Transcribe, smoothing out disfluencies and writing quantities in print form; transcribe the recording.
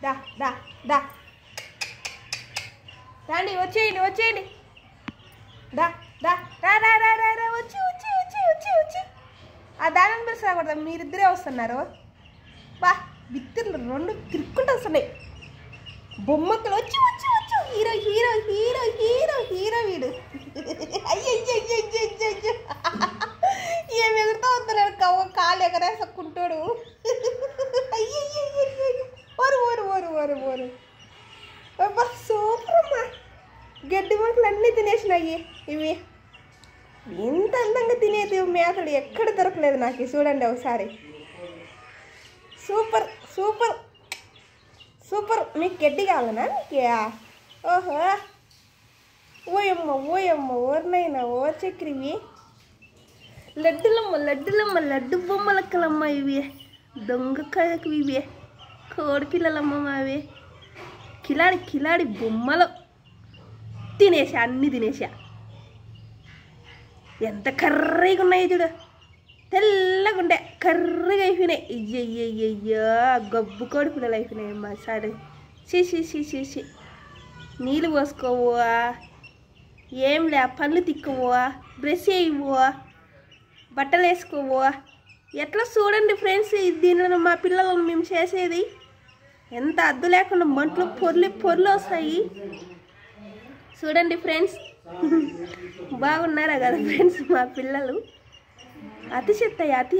దా దా దా రాండి వచ్చేయండి దా దా రా రా రా రా రా వచ్చి ఆ దాని పిలిచి రాకూడదు, మీరిద్దరే వస్తున్నారు. బా బిత్తిర్లు రెండు తిరుక్కుంటూ వస్తున్నాయి. బొమ్మక్కలు వచ్చి hero hero hero hero hero వీడు. అయ్యో ఏమి ఎగురుతూ వస్తున్నాడు, కాళ్ళు ఎగరేసుకుంటాడు. అయ్యో ఓరు ఓరు ఓరు ఓరు ఓరు అబ్బా సూపర్ అమ్మా. గడ్డి మొక్కలు అన్నీ తినేసినాయి ఇవి. ఎంత అందంగా తినేది మేతలు ఎక్కడ దొరకలేదు నాకు. చూడండి ఒకసారి. Super super super. మీకు గడ్డి కావాలనా మీకు? ఓహో ఓయమ్మ ఓర్నైనా ఓ చక్రివి. లడ్డులమ్మ లడ్డు బొమ్మలక్కలమ్మ ఇవి. దొంగకాయకు ఇవి కోడి పిల్లలమ్మ అవి. కిలాడి బొమ్మలు తినేసా, అన్నీ తినేసా. ఎంత కర్రీగా ఉన్నాయి చూడు, తెల్లగా ఉండే కర్రీగా అయిపోయినాయి. అయ్యయ్యయ్యో గబ్బు కోడి పిల్లలు అయిపోయినాయి అమ్మా. సరే సి నీళ్ళు పోసుకోవా, ఏం లే పళ్ళు తిక్కవా, బ్రష్ వేయవా, బట్టలు వేసుకోవా. ఎట్లా చూడండి ఫ్రెండ్స్, దీనిలో మా పిల్లలను మేము చేసేది. ఎంత అద్దు లేకుండా మంటలు పొర్లు వస్తాయి చూడండి ఫ్రెండ్స్. బాగున్నారా కదా ఫ్రెండ్స్ మా పిల్లలు? అతి చెత్తాయి అతి